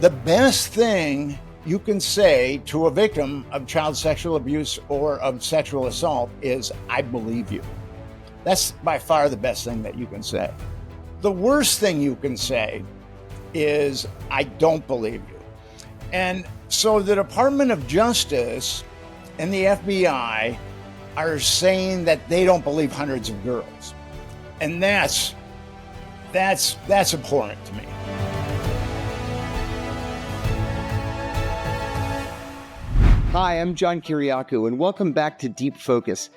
The best thing you can say to a victim of child sexual abuse or of sexual assault is, I believe you. That's by far the best thing that you can say. The worst thing you can say is, I don't believe you. And so the Department of Justice and the FBI are saying that they don't believe hundreds of girls. And that's abhorrent to me. Hi, I'm John Kiriakou, and welcome back to Deep Focus.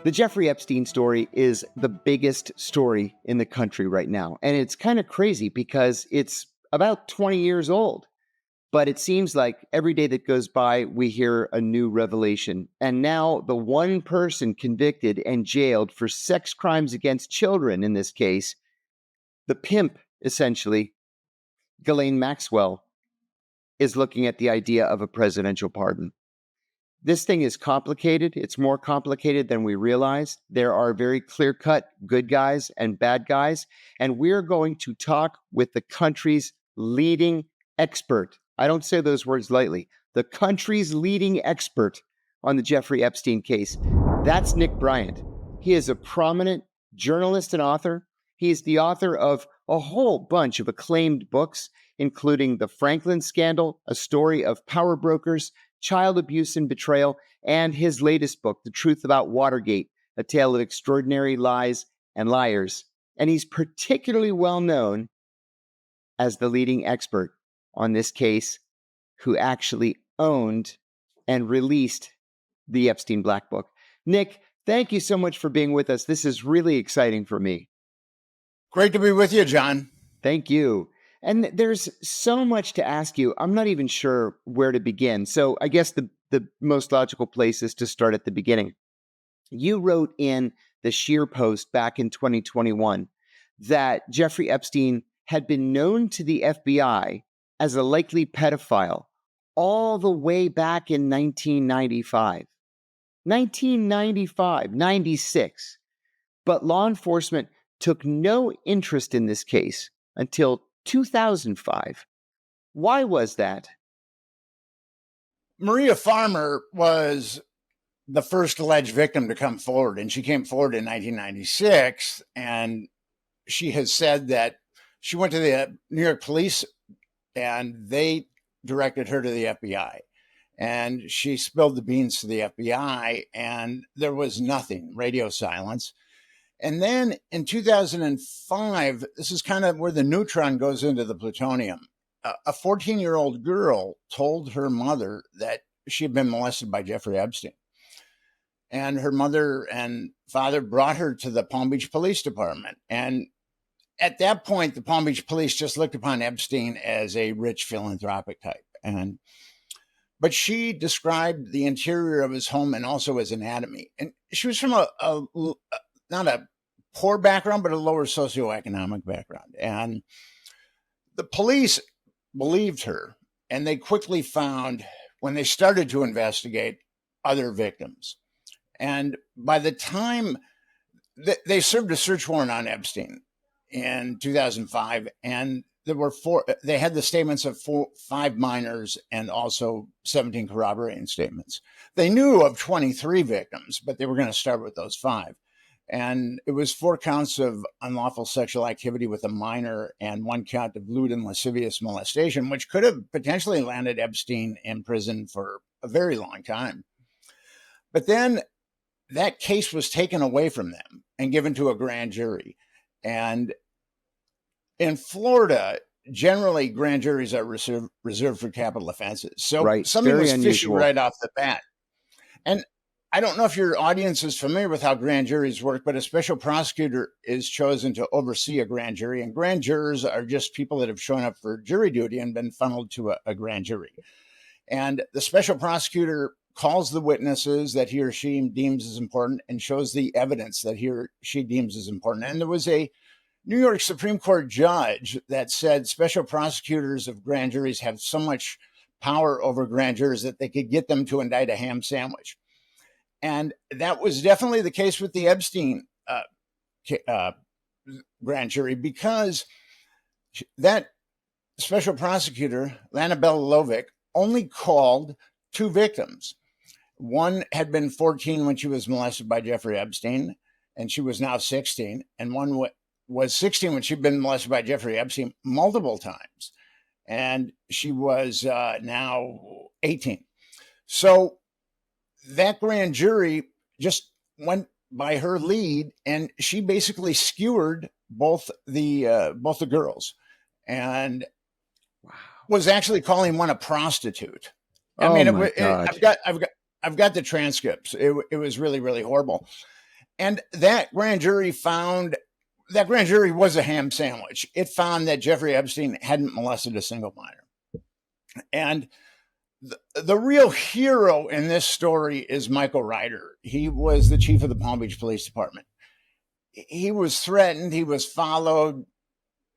The Jeffrey Epstein story is the biggest story in the country right now. And it's kind of crazy because it's about 20 years old. But it seems like every day that goes by, we hear a new revelation. And now the one person convicted and jailed for sex crimes against children in this case, the pimp, essentially, Ghislaine Maxwell, is looking at the idea of a presidential pardon. This thing is complicated. It's more complicated than we realize. There are very clear-cut good guys and bad guys, and we're going to talk with the country's leading expert. I don't say those words lightly. The country's leading expert on the Jeffrey Epstein case. That's Nick Bryant. He is a prominent journalist and author. He is the author of a whole bunch of acclaimed books, including The Franklin Scandal, a story of power brokers, child abuse and betrayal, and his latest book, The Truth About Watergate, a tale of extraordinary lies and liars. And he's particularly well known as the leading expert on this case, who actually owned and released the Epstein Black Book. Nick, thank you so much for being with us. This is really exciting for me. Great to be with you, John. Thank you. And there's so much to ask you. I'm not even sure where to begin. So I guess the most logical place is to start at the beginning. You wrote in the Sheer Post back in 2021 that Jeffrey Epstein had been known to the FBI as a likely pedophile all the way back in 1995. 96. But law enforcement took no interest in this case until 2005. Why was that? Maria Farmer was the first alleged victim to come forward, and she came forward in 1996, and she has said that she went to the New York police and they directed her to the FBI. And she spilled the beans to the FBI, and there was nothing, radio silence. And then in 2005, this is kind of where the neutron goes into the plutonium. A 14-year-old girl told her mother that she had been molested by Jeffrey Epstein. And her mother and father brought her to the Palm Beach Police Department. And at that point, the Palm Beach Police just looked upon Epstein as a rich philanthropic type. But she described the interior of his home and also his anatomy. And she was from not a poor background, but a lower socioeconomic background. And the police believed her, and they quickly found, when they started to investigate, other victims. And by the time they served a search warrant on Epstein in 2005, and they had the statements of 5 minors and also 17 corroborating statements. They knew of 23 victims, but they were going to start with those 5. And it was 4 counts of unlawful sexual activity with a minor and 1 count of lewd and lascivious molestation, which could have potentially landed Epstein in prison for a very long time. But then that case was taken away from them and given to a grand jury. And in Florida, generally grand juries are reserved for capital offenses. So something was fishy right off the bat. And I don't know if your audience is familiar with how grand juries work, but a special prosecutor is chosen to oversee a grand jury. And grand jurors are just people that have shown up for jury duty and been funneled to a grand jury. And the special prosecutor calls the witnesses that he or she deems as important and shows the evidence that he or she deems as important. And there was a New York Supreme Court judge that said special prosecutors of grand juries have so much power over grand jurors that they could get them to indict a ham sandwich. And that was definitely the case with the Epstein grand jury, because that special prosecutor, Lana Belovic, only called 2 victims. One had been 14 when she was molested by Jeffrey Epstein, and she was now 16. And one was 16 when she'd been molested by Jeffrey Epstein multiple times. And she was now 18. So that grand jury just went by her lead, and she basically skewered both the girls, and was actually calling one a prostitute. I mean, I've got the transcripts. It was really, really horrible. And that grand jury was a ham sandwich. It found that Jeffrey Epstein hadn't molested a single minor. And the real hero in this story is Michael Ryder. He was the chief of the Palm Beach Police Department. He was threatened, he was followed,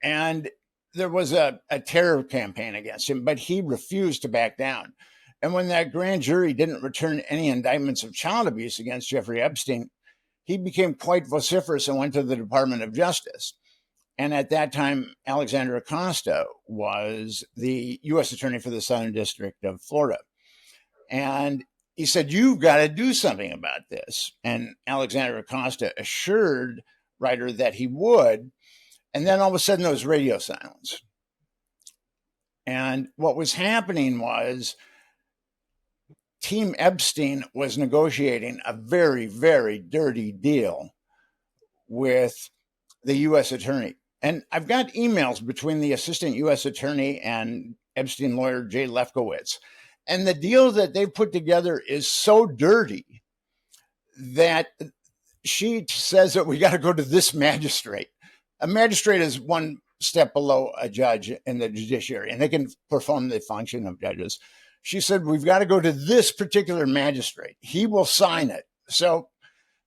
and there was a terror campaign against him, but he refused to back down. And when that grand jury didn't return any indictments of child abuse against Jeffrey Epstein, he became quite vociferous and went to the Department of Justice. And at that time, Alexander Acosta was the U.S. Attorney for the Southern District of Florida. And he said, "You've got to do something about this." And Alexander Acosta assured Ryder that he would. And then all of a sudden, there was radio silence. And what was happening was Team Epstein was negotiating a very, very dirty deal with the U.S. Attorney. And I've got emails between the assistant U.S. Attorney and Epstein lawyer Jay Lefkowitz. And the deal that they've put together is so dirty that she says that we got to go to this magistrate. A magistrate is one step below a judge in the judiciary, and they can perform the function of judges. She said, we've got to go to this particular magistrate. He will sign it. So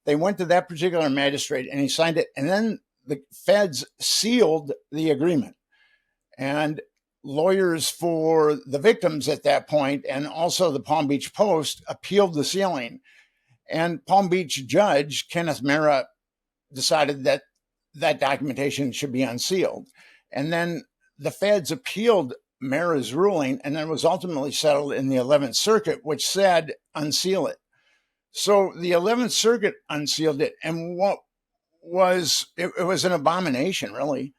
they went to that particular magistrate, and he signed it. And then the feds sealed the agreement. And lawyers for the victims at that point, and also the Palm Beach Post, appealed the sealing. And Palm Beach judge Kenneth Mara decided that that documentation should be unsealed. And then the feds appealed Mara's ruling, and then it was ultimately settled in the 11th Circuit, which said unseal it. So the 11th Circuit unsealed it, and what was it was an abomination, really.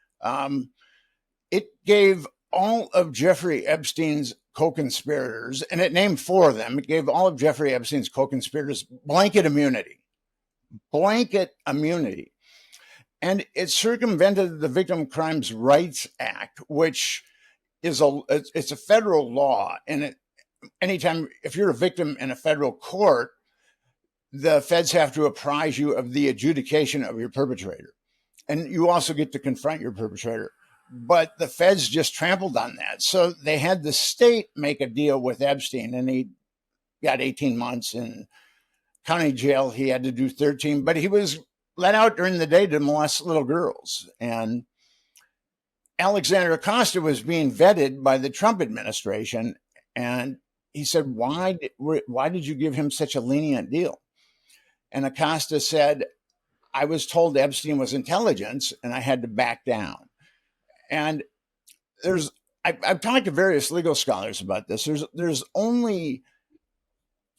It gave all of Jeffrey Epstein's co-conspirators, and it named 4 of them. It gave all of Jeffrey Epstein's co-conspirators blanket immunity. And it circumvented the Victim Crimes Rights Act, which is it's a federal law. And anytime, if you're a victim in a federal court, the feds have to apprise you of the adjudication of your perpetrator. And you also get to confront your perpetrator. But the feds just trampled on that. So they had the state make a deal with Epstein, and he got 18 months in county jail. He had to do 13, but he was let out during the day to molest little girls. And Alexander Acosta was being vetted by the Trump administration. And he said, why did you give him such a lenient deal? And Acosta said, I was told Epstein was intelligence, and I had to back down. And I've talked to various legal scholars about this. There's only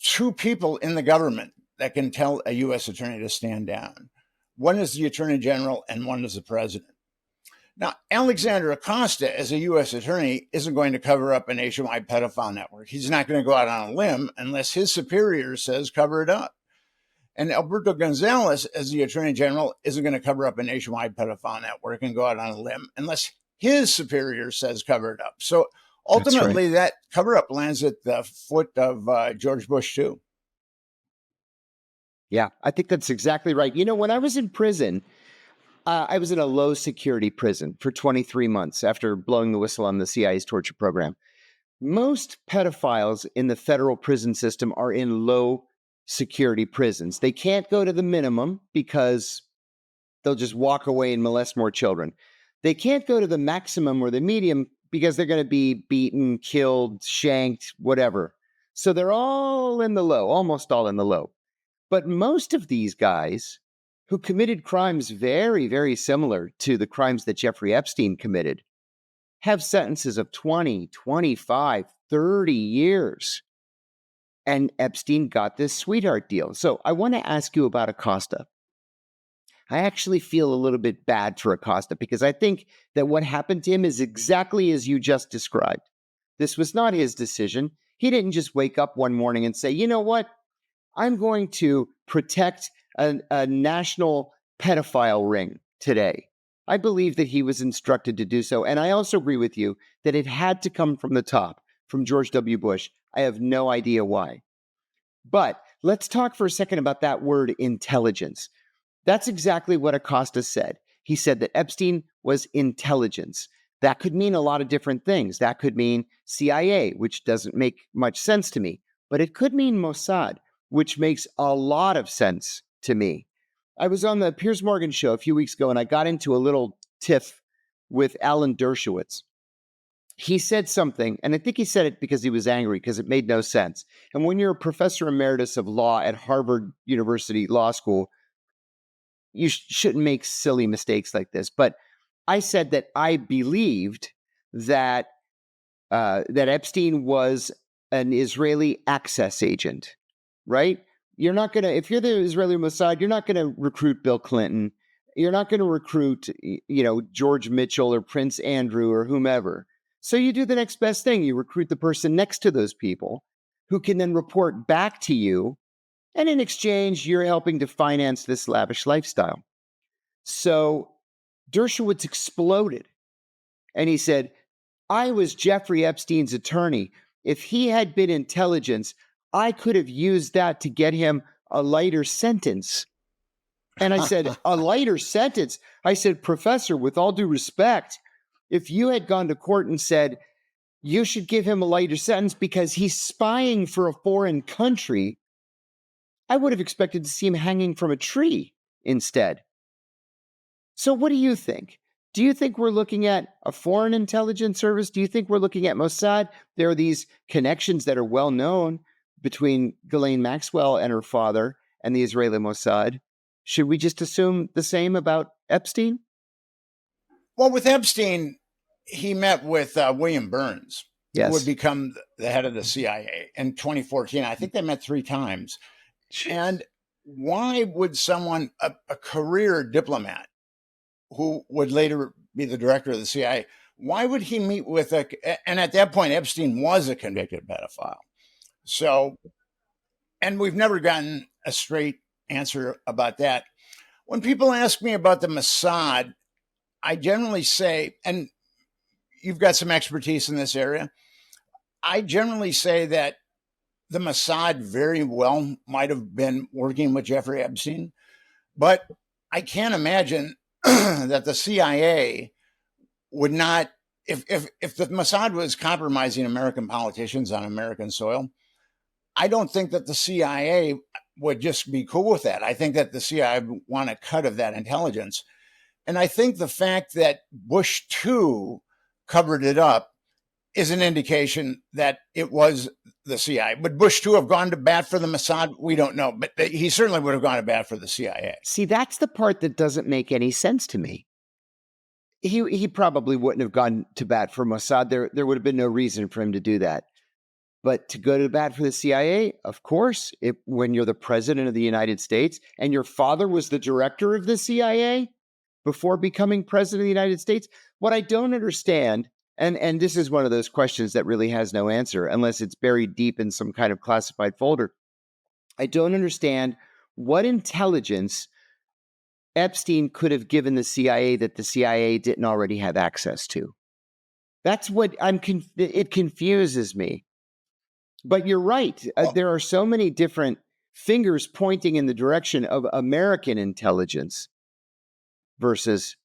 2 people in the government that can tell a U.S. attorney to stand down. One is the attorney general, and one is the president. Now, Alexander Acosta, as a U.S. attorney, isn't going to cover up a nationwide pedophile network. He's not going to go out on a limb unless his superior says cover it up. And Alberto Gonzalez, as the attorney general, isn't going to cover up a nationwide pedophile network and go out on a limb unless his superior says cover it up. So ultimately, that cover up lands at the foot of George Bush, too. Yeah, I think that's exactly right. You know, when I was in prison, I was in a low security prison for 23 months after blowing the whistle on the CIA's torture program. Most pedophiles in the federal prison system are in low security prisons. They can't go to the minimum because they'll just walk away and molest more children. They can't go to the maximum or the medium because they're going to be beaten, killed, shanked, whatever. So they're all in the low, almost all in the low. But most of these guys who committed crimes very, very similar to the crimes that Jeffrey Epstein committed have sentences of 20, 25, 30 years. And Epstein got this sweetheart deal. So I want to ask you about Acosta. I actually feel a little bit bad for Acosta because I think that what happened to him is exactly as you just described. This was not his decision. He didn't just wake up one morning and say, you know what? I'm going to protect a national pedophile ring today. I believe that he was instructed to do so. And I also agree with you that it had to come from the top, from George W. Bush. I have no idea why. But let's talk for a second about that word intelligence. That's exactly what Acosta said. He said that Epstein was intelligence. That could mean a lot of different things. That could mean CIA, which doesn't make much sense to me. But it could mean Mossad, which makes a lot of sense to me. I was on the Piers Morgan show a few weeks ago, and I got into a little tiff with Alan Dershowitz. He said something, and I think he said it because he was angry, because it made no sense. And when you're a professor emeritus of law at Harvard University Law School, you shouldn't make silly mistakes like this. But I said that I believed that that Epstein was an Israeli access agent, right? You're not going to, if you're the Israeli Mossad, you're not going to recruit Bill Clinton. You're not going to recruit, George Mitchell or Prince Andrew or whomever. So you do the next best thing. You recruit the person next to those people who can then report back to you. And in exchange, you're helping to finance this lavish lifestyle. So Dershowitz exploded. And he said, I was Jeffrey Epstein's attorney. If he had been intelligence, I could have used that to get him a lighter sentence. And I said, a lighter sentence? I said, Professor, with all due respect, if you had gone to court and said, you should give him a lighter sentence because he's spying for a foreign country, I would have expected to see him hanging from a tree instead. So what do you think? Do you think we're looking at a foreign intelligence service? Do you think we're looking at Mossad? There are these connections that are well known between Ghislaine Maxwell and her father and the Israeli Mossad. Should we just assume the same about Epstein? Well, with Epstein, he met with William Burns, who would become the head of the CIA in 2014. I think they met 3 times. Jeez. And why would someone, a career diplomat who would later be the director of the CIA, why would he meet with and at that point, Epstein was a convicted pedophile. So, and we've never gotten a straight answer about that. When people ask me about the Mossad, I generally say, and you've got some expertise in this area, I generally say that the Mossad very well might have been working with Jeffrey Epstein, but I can't imagine that the CIA would not, if the Mossad was compromising American politicians on American soil, I don't think that the CIA would just be cool with that. I think that the CIA would want a cut of that intelligence. And I think the fact that Bush 2 covered it up is an indication that it was the CIA. Would Bush 2 have gone to bat for the Mossad? We don't know, but he certainly would have gone to bat for the CIA. See, that's the part that doesn't make any sense to me. He probably wouldn't have gone to bat for Mossad. There would have been no reason for him to do that. But to go to bat for the CIA, of course, when you're the president of the United States and your father was the director of the CIA before becoming president of the United States, what I don't understand, and this is one of those questions that really has no answer unless it's buried deep in some kind of classified folder. I don't understand what intelligence Epstein could have given the CIA that the CIA didn't already have access to. That's what it confuses me. But you're right. There are so many different fingers pointing in the direction of American intelligence versus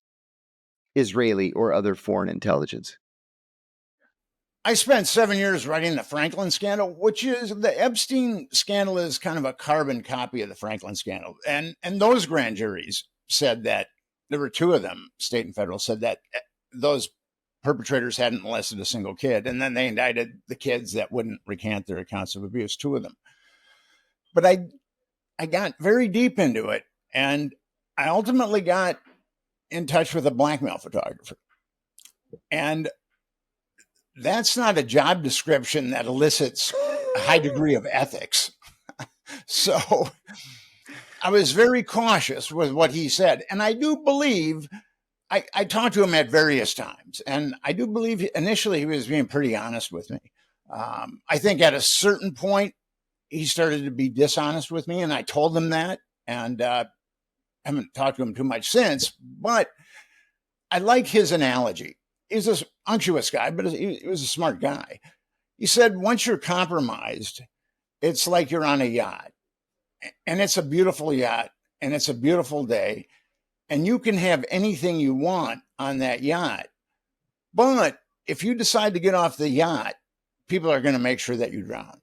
Israeli or other foreign intelligence. I spent 7 years writing the Franklin Scandal, which is the Epstein Scandal is kind of a carbon copy of the Franklin Scandal. And those grand juries said that there were 2 of them, state and federal, said that those perpetrators hadn't molested a single kid. And then they indicted the kids that wouldn't recant their accounts of abuse, 2 of them. But I got very deep into it. And I ultimately got in touch with a blackmail photographer. And that's not a job description that elicits a high degree of ethics. So I was very cautious with what he said. And I do believe, I talked to him at various times, and I do believe initially he was being pretty honest with me. I think at a certain point, he started to be dishonest with me, and I told him that, and haven't talked to him too much since, but I like his analogy. He's an unctuous guy, but he was a smart guy. He said, once you're compromised, it's like you're on a yacht, and it's a beautiful yacht, and it's a beautiful day, and you can have anything you want on that yacht. But if you decide to get off the yacht, people are going to make sure that you drown.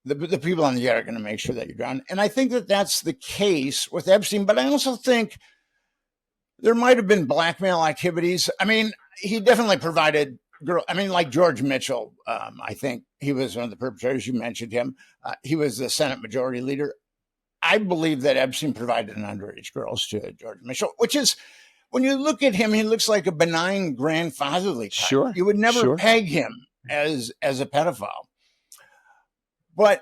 The people on the yacht are going to make sure that you drown. And I think that that's the case with Epstein, but I also think there might have been blackmail activities. I mean, he definitely provided like George Mitchell. I think he was one of the perpetrators. You mentioned him. He was the Senate Majority Leader. I believe that Epstein provided underage girls to George Mitchell, which is, when you look at him, he looks like a benign grandfatherly type. Sure. You would never peg him as a pedophile. But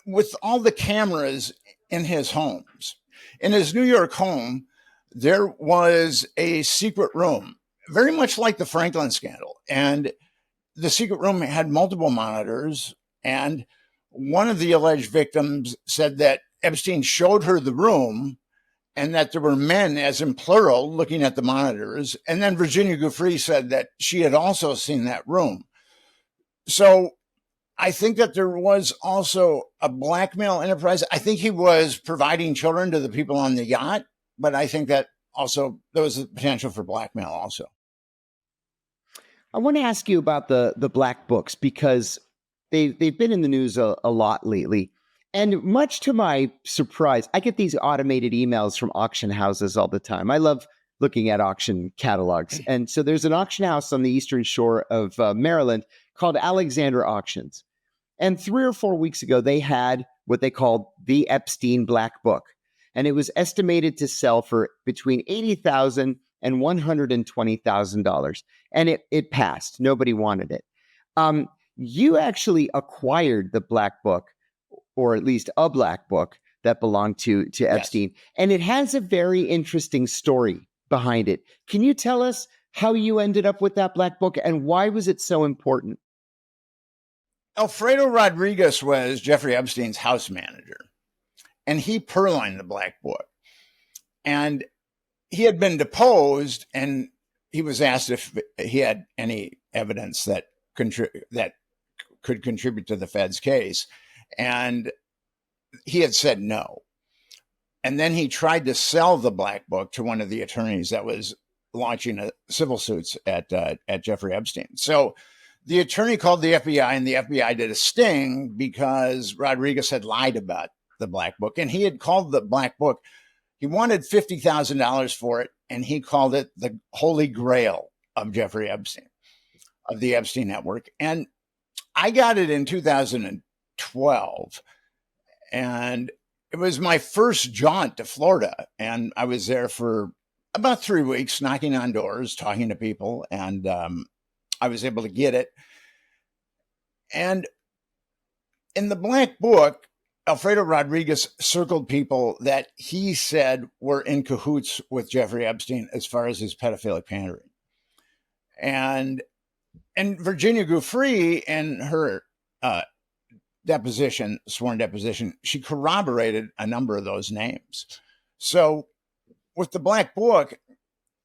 with all the cameras in his homes, in his New York home, there was a secret room, very much like the Franklin scandal. And the secret room had multiple monitors. And one of the alleged victims said that Epstein showed her the room and that there were men, as in plural, looking at the monitors. And then Virginia Giuffre said that she had also seen that room. So I think that there was also a blackmail enterprise. I think he was providing children to the people on the yacht, but I think that also there was a potential for blackmail also. I want to ask you about the black books, because they've been in the news a lot lately. And much to my surprise, I get these automated emails from auction houses all the time. I love looking at auction catalogs. And so there's an auction house on the eastern shore of Maryland called Alexander Auctions. And 3 or 4 weeks ago, they had what they called the Epstein Black Book. And it was estimated to sell for between $80,000 and $120,000. And it passed. Nobody wanted it. You actually acquired the Black Book, or at least a Black Book that belonged to Epstein. Yes. And it has a very interesting story behind it. Can you tell us how you ended up with that Black Book and why was it so important? Alfredo Rodriguez was Jeffrey Epstein's house manager, and he purloined the Black Book. And he had been deposed, and he was asked if he had any evidence that could contribute to the Fed's case. And he had said no. And then he tried to sell the Black Book to one of the attorneys that was launching civil suits at Jeffrey Epstein. So the attorney called the FBI, and the FBI did a sting because Rodriguez had lied about the Black Book. And he had called the Black Book, he wanted $50,000 for it, and he called it the Holy Grail of Jeffrey Epstein, of the Epstein network. And I got it in 2012, and it was my first jaunt to Florida. And I was there for about 3 weeks, knocking on doors, talking to people, and I was able to get it. And in the Black Book, Alfredo Rodriguez circled people that he said were in cahoots with Jeffrey Epstein as far as his pedophilic pandering. And Virginia Giuffre, in her sworn deposition, she corroborated a number of those names. So with the Black Book,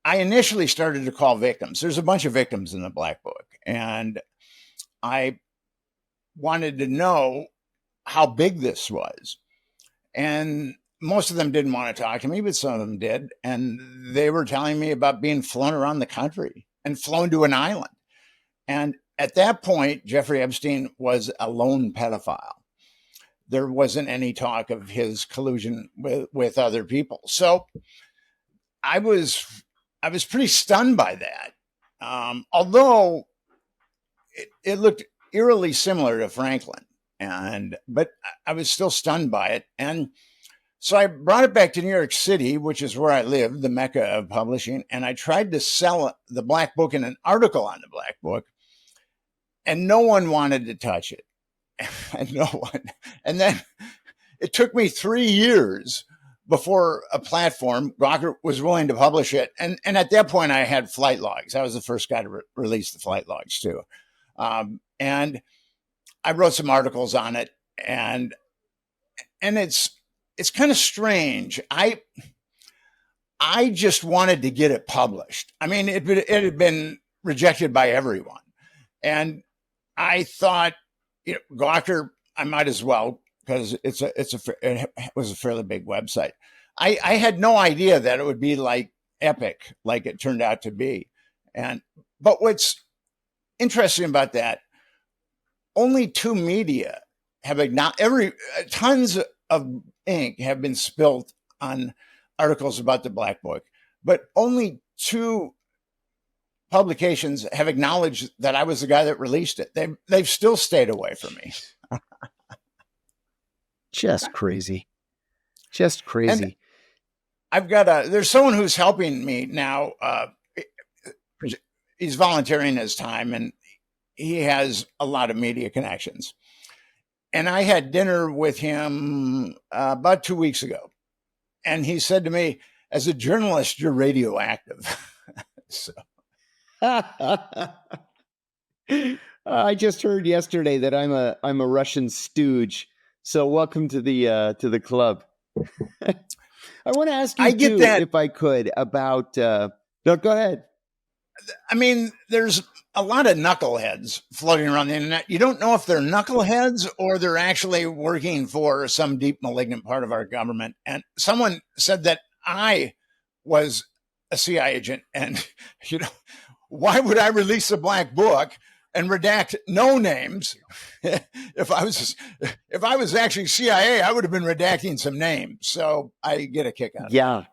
I initially started to call victims. There's a bunch of victims in the Black Book, and I wanted to know how big this was. And most of them didn't want to talk to me, but some of them did. And they were telling me about being flown around the country and flown to an island. And at that point, Jeffrey Epstein was a lone pedophile. There wasn't any talk of his collusion with other people. So I was pretty stunned by that. Although it looked eerily similar to Franklin. But I was still stunned by it. And so I brought it back to New York City, which is where I live, the mecca of publishing. And I tried to sell the Black Book in an article on the Black Book. and no one wanted to touch it. And no one. And then it took me 3 years before a platform, Gawker, was willing to publish it. And at that point, I had flight logs. I was the first guy to release the flight logs, too. And I wrote some articles on it. And it's kind of strange. I just wanted to get it published. I mean, it had been rejected by everyone. And I thought, Gawker, I might as well, because it was a fairly big website. I had no idea that it would be like epic, like it turned out to be. But what's interesting about that, only 2 media have acknowledged, tons of ink have been spilled on articles about the Black Book, but only 2 publications have acknowledged that I was the guy that released it. They've still stayed away from me. Just crazy. Just crazy. And I've got there's someone who's helping me now. He's volunteering his time, and he has a lot of media connections. And I had dinner with him about 2 weeks ago. And he said to me, as a journalist, you're radioactive. So. I just heard yesterday that I'm a Russian stooge. So welcome to the club. I want to ask you too, if I could, about. No, go ahead. I mean, there's a lot of knuckleheads floating around the internet. You don't know if they're knuckleheads or they're actually working for some deep malignant part of our government. And someone said that I was a CIA agent, and why would I release a Black Book and redact no names? If I was actually CIA, I would have been redacting some names. So I get a kick out of it. Yeah.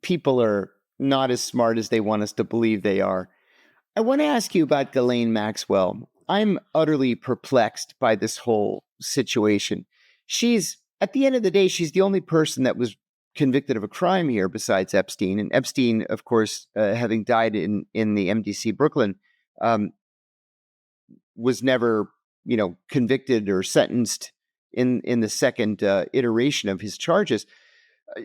People are not as smart as they want us to believe they are. I want to ask you about Ghislaine Maxwell. I'm utterly perplexed by this whole situation. At the end of the day, she's the only person that was convicted of a crime here besides Epstein. And Epstein, of course, having died in the MDC Brooklyn, was never, convicted or sentenced in the second iteration of his charges.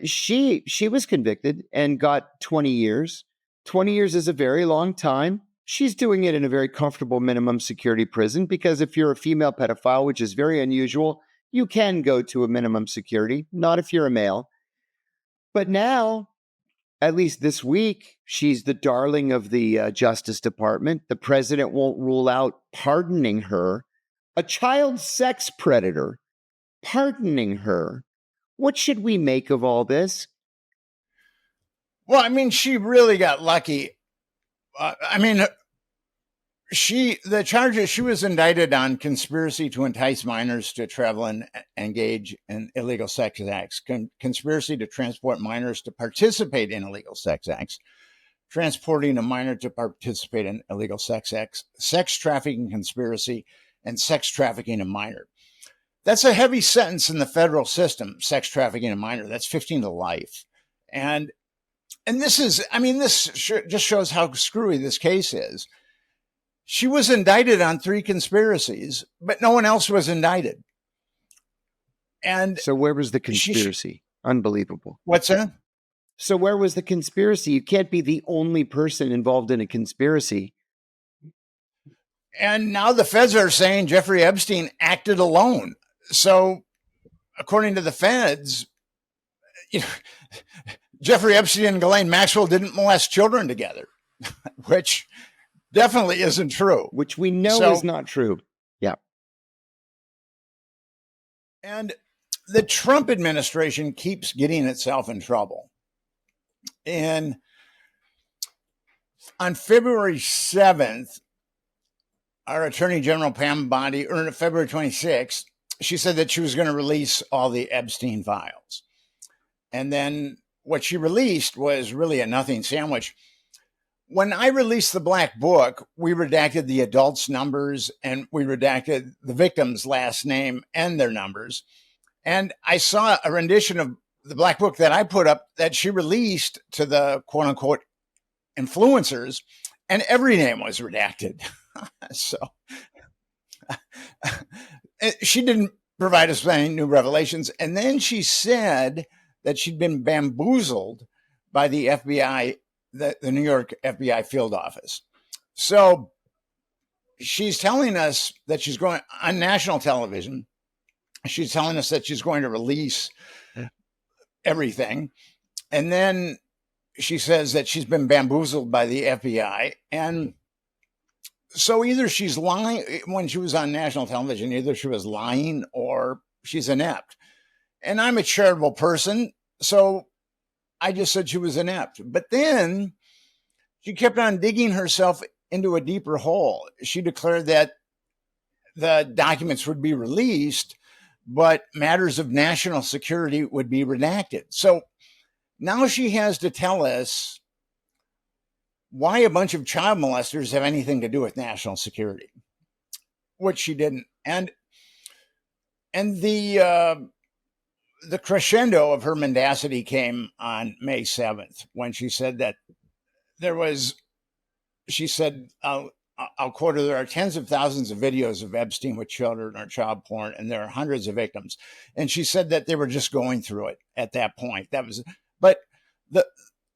She was convicted and got 20 years. 20 years is a very long time. She's doing it in a very comfortable minimum security prison, because if you're a female pedophile, which is very unusual, you can go to a minimum security, not if you're a male. But now, at least this week, she's the darling of the Justice Department. The president won't rule out pardoning her. A child sex predator, pardoning her. What should we make of all this? Well, I mean, she really got lucky. The charges, she was indicted on conspiracy to entice minors to travel and engage in illegal sex acts, conspiracy to transport minors to participate in illegal sex acts, transporting a minor to participate in illegal sex acts, sex trafficking conspiracy, and sex trafficking a minor. That's a heavy sentence in the federal system, sex trafficking a minor. That's 15 to life. And this just shows how screwy this case is. She was indicted on 3 conspiracies, but no one else was indicted. And so where was the conspiracy? Unbelievable. What's that? So where was the conspiracy? You can't be the only person involved in a conspiracy. And now the feds are saying Jeffrey Epstein acted alone. So according to the feds, Jeffrey Epstein and Ghislaine Maxwell didn't molest children together, which definitely isn't true. Which we know is not true. Yeah. And the Trump administration keeps getting itself in trouble. And on February 7th, our Attorney General Pam Bondi, or February 26th, she said that she was going to release all the Epstein files. And then what she released was really a nothing sandwich. When I released the Black Book, we redacted the adults' numbers and we redacted the victim's last name and their numbers. And I saw a rendition of the Black Book that I put up that she released to the quote unquote influencers, and every name was redacted. So she didn't provide us with any new revelations. And then she said that she'd been bamboozled by the FBI, the New York FBI field office. So she's telling us that she's going on national television. She's telling us that she's going to release everything. And then she says that she's been bamboozled by the FBI. And so either she's lying when she was on national television, either she was lying or she's inept. And I'm a charitable person, so I just said she was inept. But then she kept on digging herself into a deeper hole. She declared that the documents would be released, but matters of national security would be redacted. So now she has to tell us why a bunch of child molesters have anything to do with national security, which she didn't. And the crescendo of her mendacity came on May 7th when she said that she said, I'll quote her, there are tens of thousands of videos of Epstein with children or child porn, and there are hundreds of victims. And she said that they were just going through it at that point. But the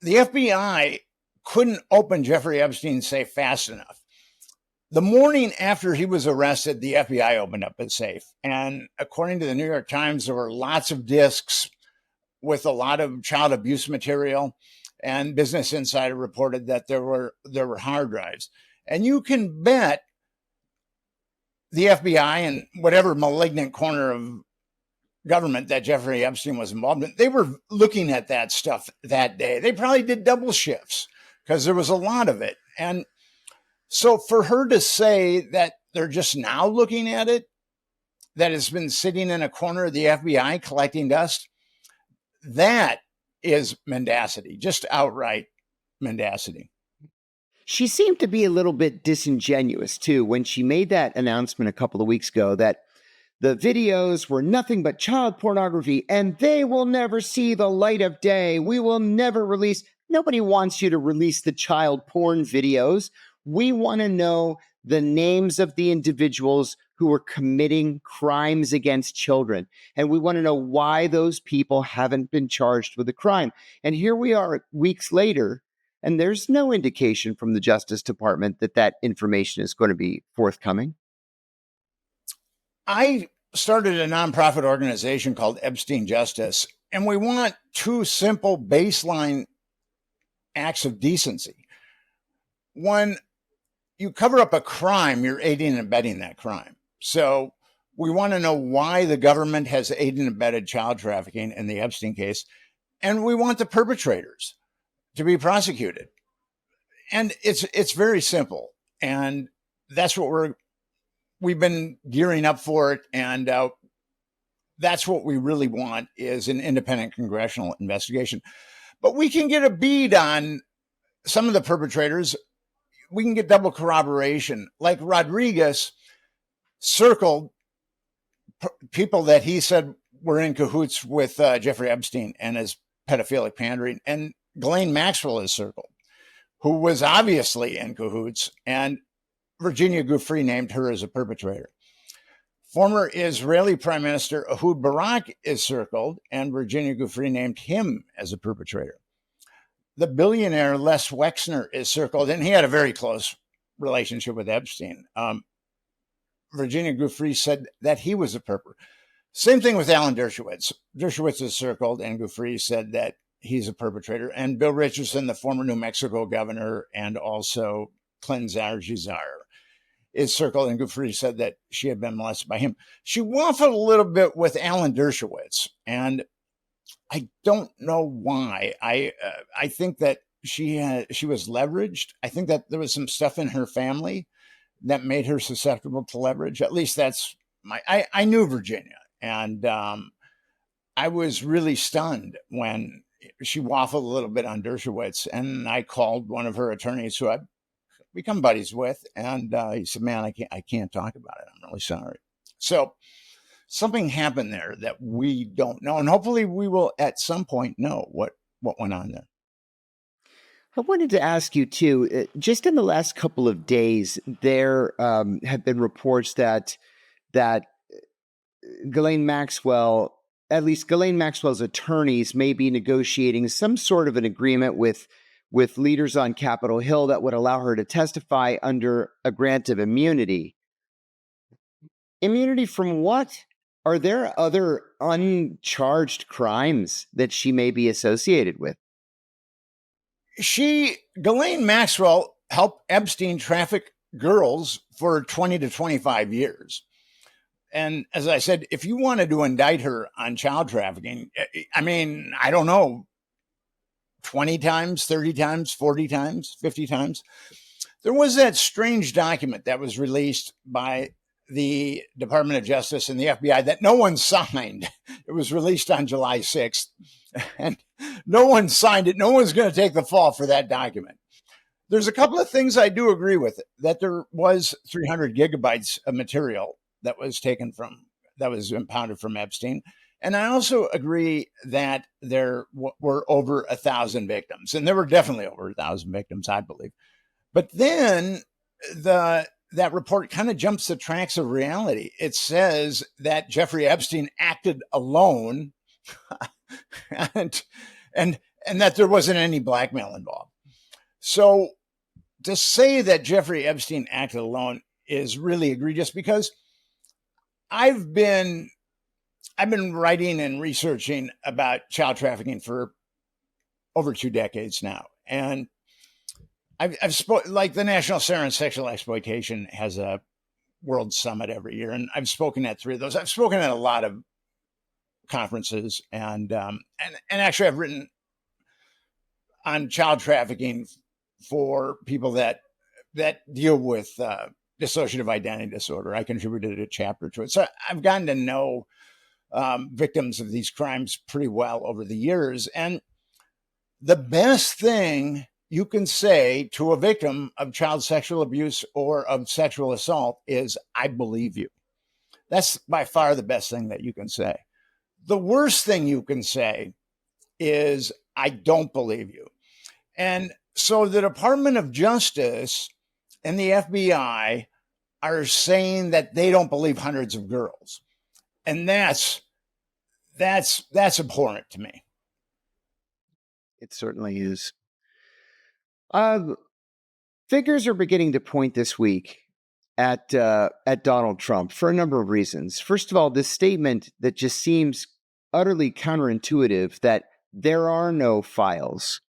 FBI couldn't open Jeffrey Epstein's safe fast enough. The morning after he was arrested, the FBI opened up his safe. And according to the New York Times, there were lots of discs with a lot of child abuse material. And Business Insider reported that there were hard drives. And you can bet the FBI and whatever malignant corner of government that Jeffrey Epstein was involved in, they were looking at that stuff that day. They probably did double shifts because there was a lot of it. And so for her to say that they're just now looking at it, that it's been sitting in a corner of the FBI collecting dust, that is mendacity, just outright mendacity. She seemed to be a little bit disingenuous, too, when she made that announcement a couple of weeks ago that the videos were nothing but child pornography and they will never see the light of day. We will never release. Nobody wants you to release the child porn videos. We want to know the names of the individuals who are committing crimes against children. And we want to know why those people haven't been charged with a crime. And here we are weeks later, and there's no indication from the Justice Department that that information is going to be forthcoming. I started a nonprofit organization called Epstein Justice, and we want two simple baseline acts of decency. When you cover up a crime, you're aiding and abetting that crime. So we want to know why the government has aided and abetted child trafficking in the Epstein case, and we want the perpetrators to be prosecuted. And it's very simple, and that's what we've been gearing up for it, and that's what we really want is an independent congressional investigation. But we can get a bead on some of the perpetrators. We can get double corroboration. Like Rodriguez circled people that he said were in cahoots with Jeffrey Epstein and his pedophilic pandering. And Ghislaine Maxwell is circled, who was obviously in cahoots, and Virginia Giuffre named her as a perpetrator. Former Israeli Prime Minister Ehud Barak is circled, and Virginia Giuffre named him as a perpetrator. The billionaire Les Wexner is circled, and he had a very close relationship with Epstein. Virginia Giuffre said that he was a perpetrator. Same thing with Alan Dershowitz. Dershowitz is circled, and Giuffre said that he's a perpetrator. And Bill Richardson, the former New Mexico governor, and also Clinton Zargizar, is circled, and Giuffre said that she had been molested by him. She waffled a little bit with Alan Dershowitz, and I don't know why. I think that she was leveraged. I think that there was some stuff in her family that made her susceptible to leverage. At least that's I knew Virginia, and I was really stunned when she waffled a little bit on Dershowitz, and I called one of her attorneys who I've become buddies with, and he said, "Man, I can't talk about it. I'm really sorry." So something happened there that we don't know, and hopefully we will at some point know what went on there. I wanted to ask you too, just in the last couple of days, there have been reports that Ghislaine Maxwell, at least Ghislaine Maxwell's attorneys, may be negotiating some sort of an agreement with leaders on Capitol Hill that would allow her to testify under a grant of immunity. Immunity from what? Are there other uncharged crimes that she may be associated with? Ghislaine Maxwell helped Epstein traffic girls for 20 to 25 years. And as I said, if you wanted to indict her on child trafficking, I mean, I don't know, 20 times, 30 times, 40 times, 50 times. There was that strange document that was released by the Department of Justice and the FBI that no one signed. It was released on July 6th, and no one signed it. No one's going to take the fall for that document. There's a couple of things I do agree with, that there was 300 gigabytes of material that was impounded from Epstein. And I also agree that there were over 1,000 victims, and there were definitely over 1,000 victims, I believe. But then that report kind of jumps the tracks of reality. It says that Jeffrey Epstein acted alone and that there wasn't any blackmail involved. So to say that Jeffrey Epstein acted alone is really egregious, because I've been writing and researching about child trafficking for over 2 decades now. And I've spoken, like the National Center on Sexual Exploitation has a world summit every year, and I've spoken at 3 of those. I've spoken at a lot of conferences, and actually I've written on child trafficking for people that deal with dissociative identity disorder. I contributed a chapter to it, so I've gotten to know victims of these crimes pretty well over the years. And the best thing you can say to a victim of child sexual abuse or of sexual assault is, I believe you. That's by far the best thing that you can say. The worst thing you can say is, I don't believe you. And so the Department of Justice and the FBI are saying that they don't believe hundreds of girls. And that's abhorrent to me. It certainly is. Figures are beginning to point this week at Donald Trump for a number of reasons. First of all, this statement that just seems utterly counterintuitive, that there are no files.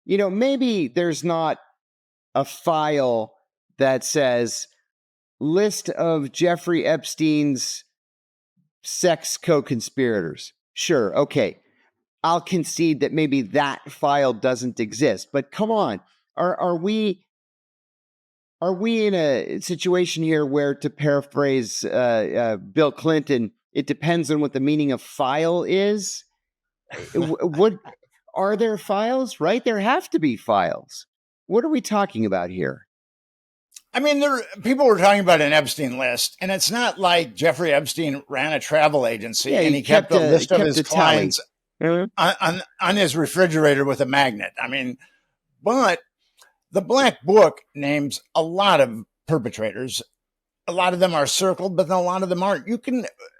You know, maybe there's not a file that says list of Jeffrey Epstein's sex co-conspirators. Sure, okay. I'll concede that maybe that file doesn't exist. But come on, are we in a situation here where, to paraphrase Bill Clinton, it depends on what the meaning of file is? What are there files? Right, there have to be files. What are we talking about here? I mean, people were talking about an Epstein list, and it's not like Jeffrey Epstein ran a travel agency and he kept a list of his clients on his refrigerator with a magnet. I mean, but the Black Book names a lot of perpetrators. A lot of them are circled, but a lot of them aren't.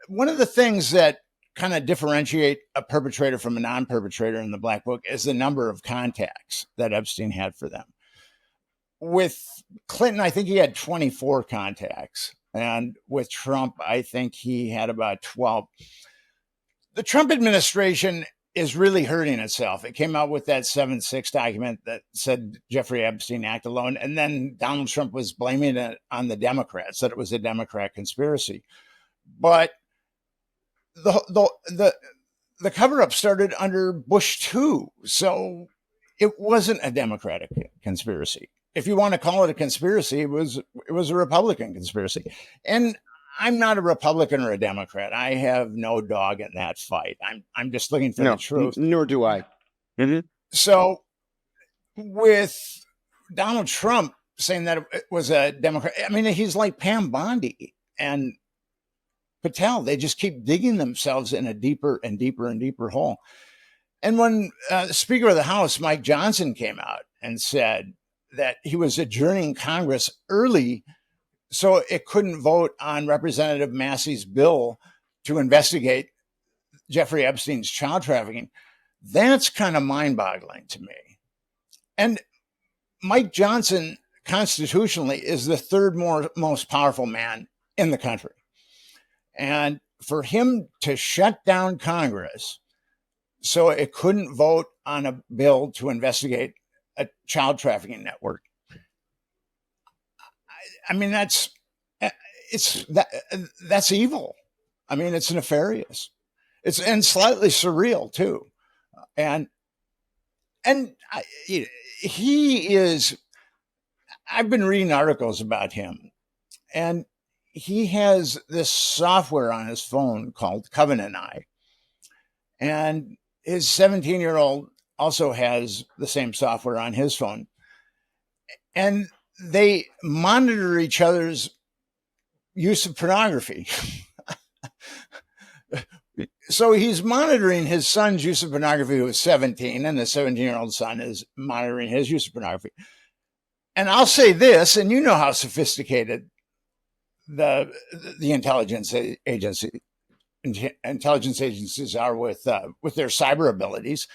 One of the things that kind of differentiate a perpetrator from a non-perpetrator in the Black Book is the number of contacts that Epstein had for them. With Clinton, I think he had 24 contacts. And with Trump, I think he had about 12. The Trump administration is really hurting itself. It came out with that 7-6 document that said Jeffrey Epstein act alone. And then Donald Trump was blaming it on the Democrats, that it was a Democrat conspiracy. But the cover-up started under Bush too. So it wasn't a Democratic conspiracy. If you want to call it a conspiracy, it was a Republican conspiracy. And I'm not a Republican or a Democrat. I have no dog in that fight. I'm just looking for the truth. Nor do I. Mm-hmm. So with Donald Trump saying that it was a Democrat, I mean, he's like Pam Bondi and Patel. They just keep digging themselves in a deeper and deeper and deeper hole. And when the Speaker of the House, Mike Johnson, came out and said that he was adjourning Congress early so it couldn't vote on Representative Massey's bill to investigate Jeffrey Epstein's child trafficking, that's kind of mind-boggling to me. And Mike Johnson, constitutionally, is the third most powerful man in the country. And for him to shut down Congress so it couldn't vote on a bill to investigate a child trafficking network, I mean, that's evil. I mean, it's nefarious. And slightly surreal too. And he is. I've been reading articles about him, and he has this software on his phone called Covenant Eye, and his 17-year-old also has the same software on his phone, and they monitor each other's use of pornography. So he's monitoring his son's use of pornography, who is 17, and the 17-year-old son is monitoring his use of pornography. And I'll say this, and you know how sophisticated the intelligence agencies are with their cyber abilities.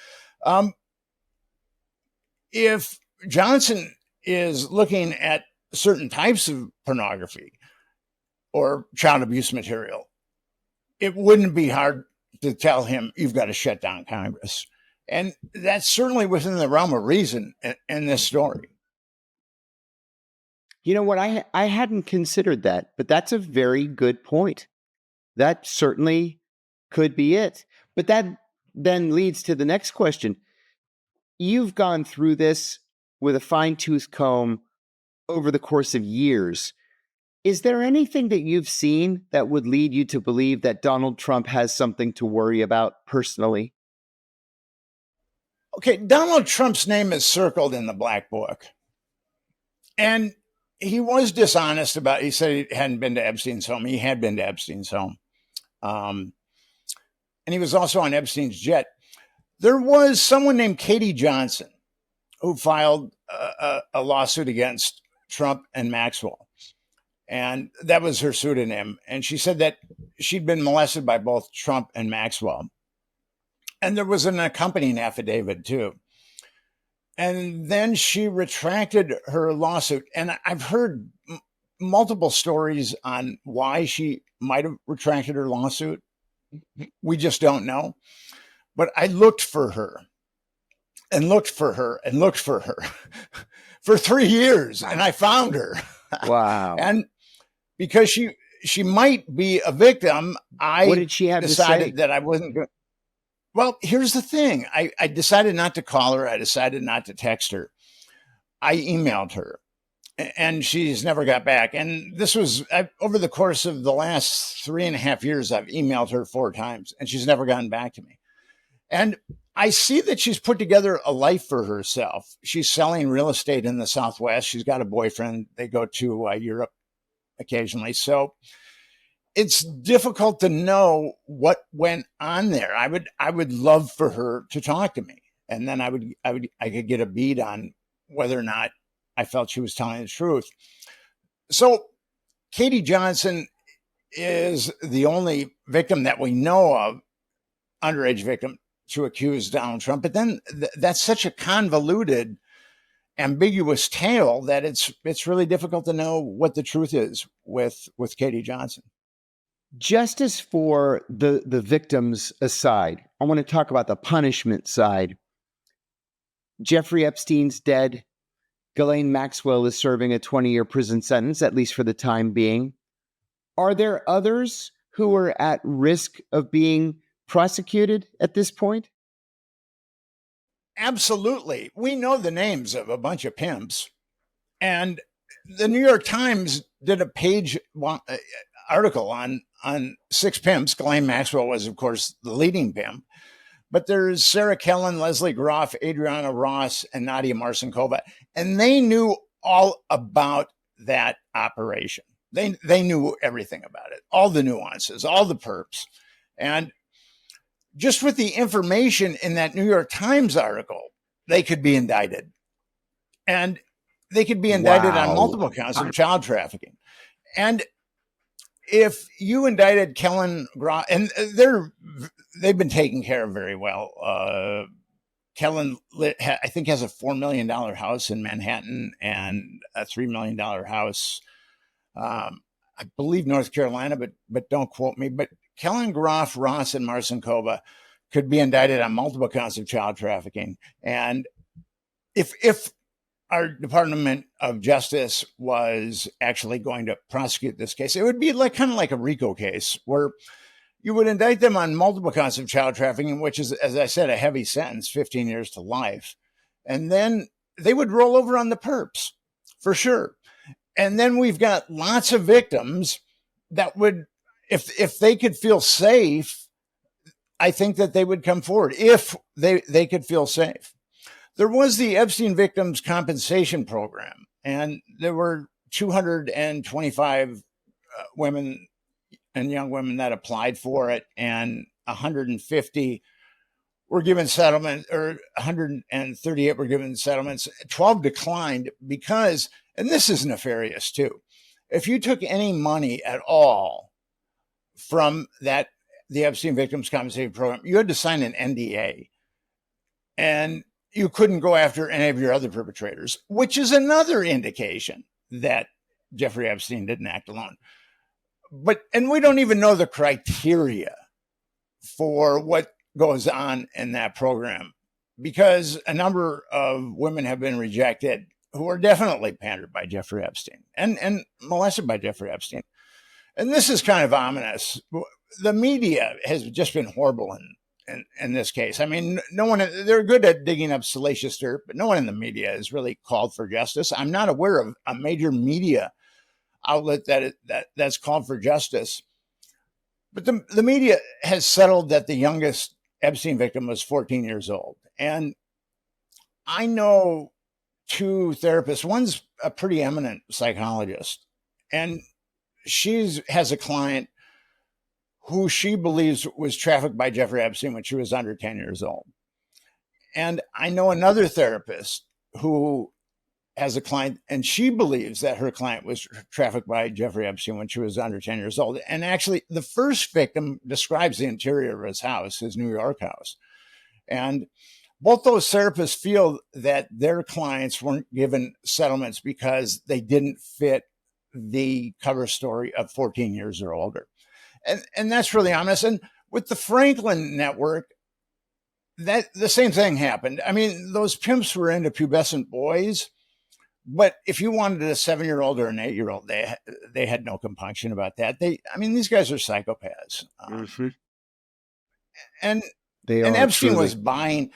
If Johnson is looking at certain types of pornography or child abuse material, it wouldn't be hard to tell him, you've got to shut down Congress. And that's certainly within the realm of reason in this story. You know what? I hadn't considered that, but that's a very good point. That certainly could be it. But that then leads to the next question. You've gone through this with a fine-tooth comb over the course of years. Is there anything that you've seen that would lead you to believe that Donald Trump has something to worry about personally? Okay, Donald Trump's name is circled in the Black Book. And he was dishonest about, he said he hadn't been to Epstein's home. He had been to Epstein's home. And he was also on Epstein's jet. There was someone named Katie Johnson who filed a lawsuit against Trump and Maxwell. And that was her pseudonym. And she said that she'd been molested by both Trump and Maxwell. And there was an accompanying affidavit too. And then she retracted her lawsuit. And I've heard multiple stories on why she might have retracted her lawsuit. We just don't know. But I looked for her and looked for her and looked for her for 3 years, and I found her. Wow. And because she might be a victim, what did she have decided to say? that I wasn't going. Well, here's the thing. I decided not to call her. I decided not to text her. I emailed her, and she's never got back. And this was over the course of the last 3.5 years, I've emailed her 4 times, and she's never gotten back to me. And I see that she's put together a life for herself. She's selling real estate in the Southwest. She's got a boyfriend. They go to Europe occasionally. So it's difficult to know what went on there. I would love for her to talk to me, and then I could get a bead on whether or not I felt she was telling the truth. So Katie Johnson is the only victim that we know of, underage victim, to accuse Donald Trump. But then that's such a convoluted, ambiguous tale that it's really difficult to know what the truth is with Katie Johnson. Justice for the victims aside, I want to talk about the punishment side. Jeffrey Epstein's dead. Ghislaine Maxwell is serving a 20-year prison sentence, at least for the time being. Are there others who are at risk of being prosecuted at this point? Absolutely. We know the names of a bunch of pimps. And the New York Times did a page article on 6 pimps. Ghislaine Maxwell was, of course, the leading pimp. But there's Sarah Kellen, Leslie Groff, Adriana Ross, and Nadia Marcinkova. And they knew all about that operation. They knew everything about it, all the nuances, all the perps. And just with the information in that New York Times article, they could be indicted. And they could be indicted on multiple counts of child trafficking. And if you indicted Kellen Groff, and they've been taken care of very well. Kellen, I think, has a $4 million house in Manhattan and a $3 million house, I believe, North Carolina, but don't quote me. But Kellen Groff, Ross, and Marcinkova could be indicted on multiple counts of child trafficking. And if our Department of Justice was actually going to prosecute this case, it would be kind of like a RICO case where you would indict them on multiple counts of child trafficking, which is, as I said, a heavy sentence, 15 years to life. And then they would roll over on the perps for sure. And then we've got lots of victims that would, if they could feel safe, I think that they would come forward if they could feel safe. There was the Epstein Victims Compensation Program, and there were 225 women and young women that applied for it, and 150 were given settlement, or 138 were given settlements. 12 declined because, and this is nefarious too, if you took any money at all from the Epstein Victims Compensation Program, you had to sign an NDA. And you couldn't go after any of your other perpetrators, which is another indication that Jeffrey Epstein didn't act alone. And we don't even know the criteria for what goes on in that program, because a number of women have been rejected who are definitely pandered by Jeffrey Epstein and molested by Jeffrey Epstein. And this is kind of ominous. The media has just been horrible in this case. I mean, no one, they're good at digging up salacious dirt, but no one in the media has really called for justice. I'm not aware of a major media outlet that's called for justice. But the media has settled that the youngest Epstein victim was 14 years old. And I know two therapists. One's a pretty eminent psychologist, and she has a client who she believes was trafficked by Jeffrey Epstein when she was under 10 years old. And I know another therapist who has a client, and she believes that her client was trafficked by Jeffrey Epstein when she was under 10 years old. And actually, the first victim describes the interior of his house, his New York house. And both those therapists feel that their clients weren't given settlements because they didn't fit the cover story of 14 years or older. And that's really ominous. And with the Franklin network, that the same thing happened. I mean, those pimps were into pubescent boys, but if you wanted a 7-year-old or an 8-year-old, they had no compunction about that. These guys are psychopaths. Mm-hmm. And Epstein was buying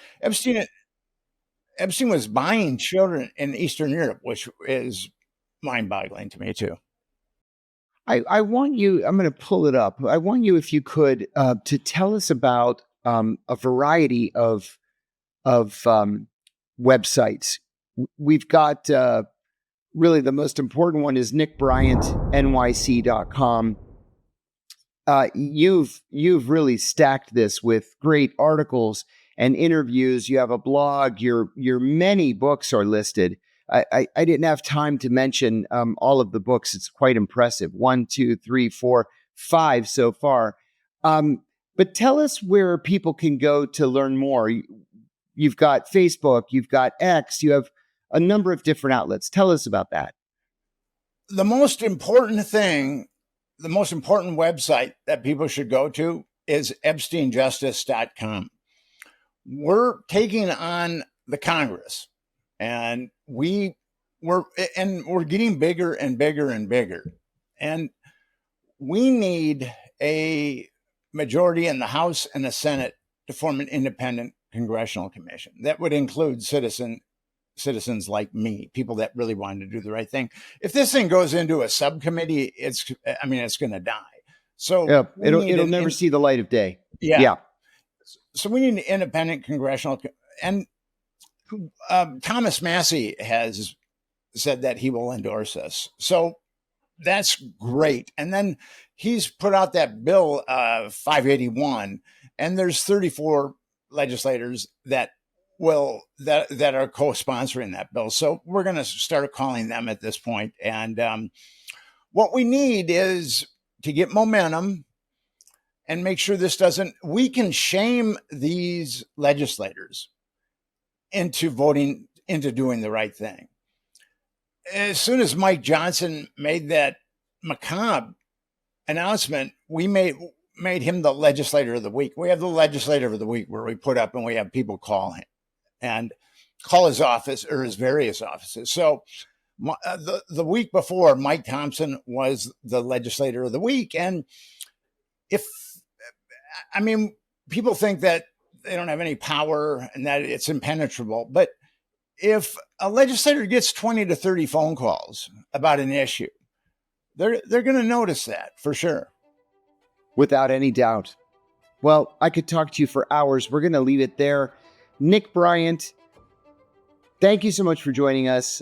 children in Eastern Europe, which is mind-boggling to me too. I want you, I'm going to pull it up. I want you, if you could, to tell us about a variety of websites. We've got really the most important one is Nick Bryant, NYC.com. You've really stacked this with great articles and interviews. You have a blog. Your many books are listed. I didn't have time to mention all of the books. It's quite impressive. 1, 2, 3, 4, 5 so far. But tell us where people can go to learn more. You've got Facebook, you've got X, you have a number of different outlets. Tell us about that. The most important website that people should go to is EpsteinJustice.com. We're taking on the Congress, and we're getting bigger and bigger and bigger. And we need a majority in the House and the Senate to form an independent congressional commission that would include citizens like me, people that really wanted to do the right thing. If this thing goes into a subcommittee, it's going to die. So yeah, it'll never see the light of day. Yeah. So we need an independent congressional, and Thomas Massey has said that he will endorse us. So that's great. And then he's put out that bill 581, And there's 34 legislators that are co-sponsoring that bill. So we're going to start calling them at this point. And what we need is to get momentum and make sure we can shame these legislators into doing the right thing. As soon as Mike Johnson made that macabre announcement, we made him the legislator of the week. We have the legislator of the week where we put up and we have people call him and call his office or his various offices. So the week before, Mike Thompson was the legislator of the week. And people think that they don't have any power and that it's impenetrable. But if a legislator gets 20 to 30 phone calls about an issue, they're going to notice that for sure. Without any doubt. Well, I could talk to you for hours. We're going to leave it there. Nick Bryant, thank you so much for joining us.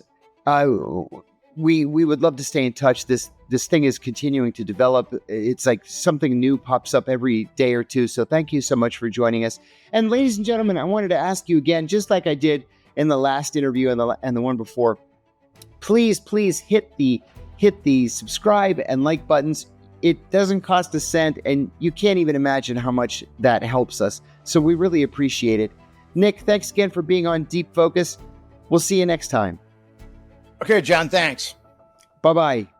We would love to stay in touch. This thing is continuing to develop. It's like something new pops up every day or two. So thank you so much for joining us. And ladies and gentlemen, I wanted to ask you again, just like I did in the last interview and the one before, please hit the subscribe and like buttons. It doesn't cost a cent, and you can't even imagine how much that helps us. So we really appreciate it. Nick, thanks again for being on Deep Focus. We'll see you next time. Okay, John, thanks. Bye-bye.